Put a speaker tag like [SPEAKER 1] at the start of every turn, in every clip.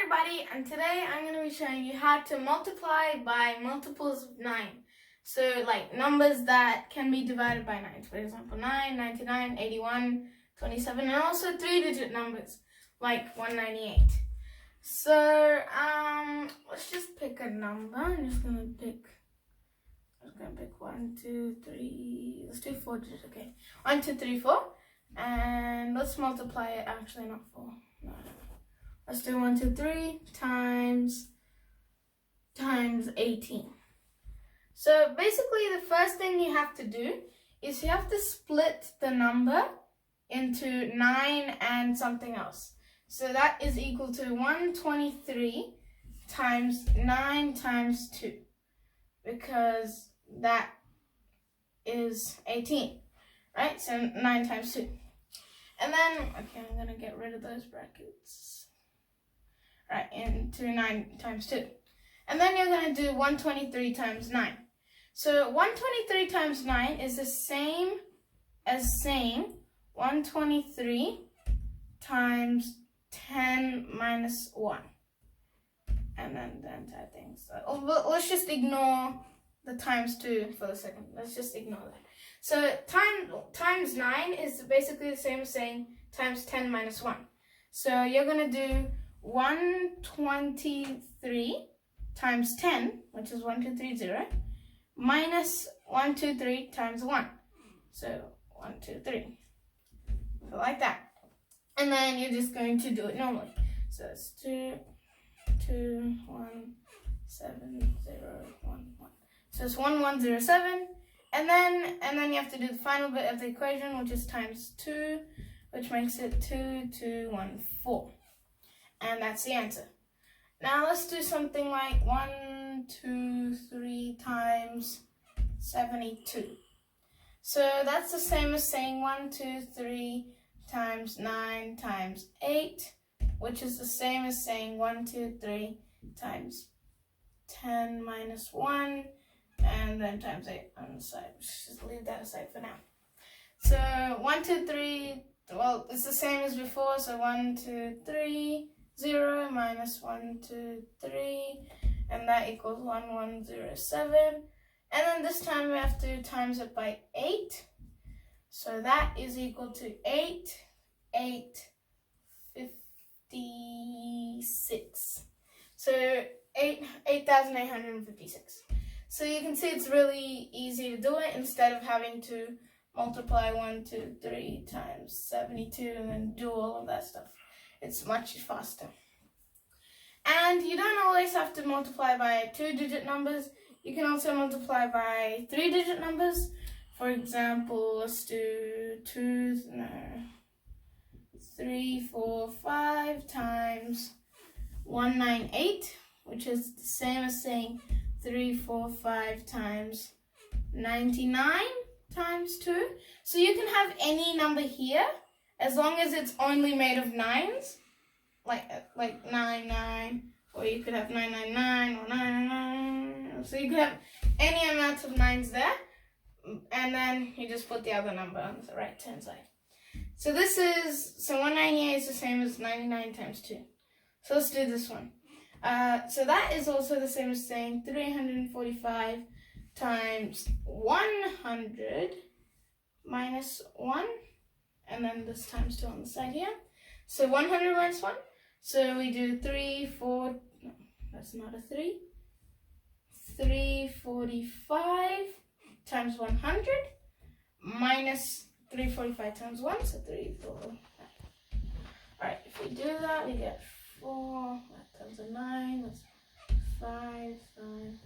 [SPEAKER 1] everybody, and today I'm going to be showing you how to multiply by multiples of 9. So like numbers that can be divided by 9. For example, 9, 99, 81, 27, and also 3-digit numbers like 198. So let's just pick a number. I'm just going to pick 1, 2, 3. Let's do 4 digits, okay. 1, 2, 3, 4. And let's multiply it. Actually, not 4. No. Let's do 1, 2, 3 times 18. So basically the first thing you have to do is you have to split the number into 9 and something else. So that is equal to 123 times 9 times 2, because that is 18, right? So 9 times 2. And then, okay, I'm gonna get rid of those brackets. Right, into 9 times 2. And then you're going to do 123 times 9. So 123 times 9 is the same as saying 123 times 10 minus 1. And then the entire thing. So let's just ignore the times 2 for a second. Let's just ignore that. So times 9 is basically the same as saying times 10 minus 1. So you're going to do 123 times 10, which is 1230, minus 123 times 1. So 123. So like that. And then you're just going to do it normally. So it's 2, 2, 1, 7, 0, 1, 1. So it's 1107. And then you have to do the final bit of the equation, which is times 2, which makes it 2214. And that's the answer. Now let's do something like 1, 2, 3 times 72. So that's the same as saying 1, 2, 3 times 9 times 8, which is the same as saying 1, 2, 3 times 10 minus 1, and then times 8 on the side. Let's just leave that aside for now. So 1, 2, 3, well, it's the same as before. So 1, 2, 3, 0 minus 1, 2, 3, and that equals 1107. And then this time we have to times it by 8. So that is equal to 8,856. So 8,856. So you can see it's really easy to do it instead of having to multiply 1, 2, 3 times 72 and then do all of that stuff. It's much faster. And you don't always have to multiply by 2-digit numbers. You can also multiply by 3-digit numbers. For example, let's do 3, 4, 5 times 198, which is the same as saying 3, 4, 5 times 99 times 2. So you can have any number here as long as it's only made of 9s, like 9, 9, or you could have 999 or 999. So you could have any amount of 9s there, and then you just put the other number on the right hand side. So 198 is the same as 99 times 2. So let's do this one. So that is also the same as saying 345 times 100 minus 1, and then this times 2 on the side here. So 100 minus 1. So we do 3, 4, no, that's not a 3. 345 times 100 minus 345 times 1, so 3, 4, 5. Alright, if we do that, we get 4, that times a 9, that's 5, 1,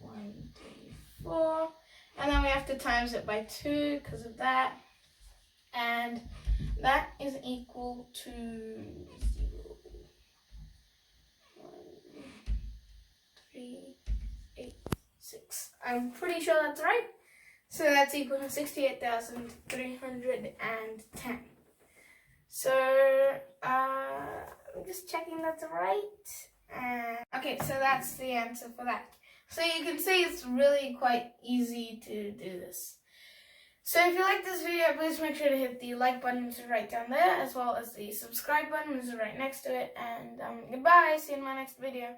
[SPEAKER 1] 3, 4. And then we have to times it by 2 because of that. And that is equal to 0, 1, 3, 8, 6. I'm pretty sure that's right. So that's equal to 68,310. So I'm just checking that's right. Okay, so that's the answer for that. So you can see it's really quite easy to do this. So if you like this video, please make sure to hit the like button, which is right down there, as well as the subscribe button, which is right next to it. And goodbye. See you in my next video.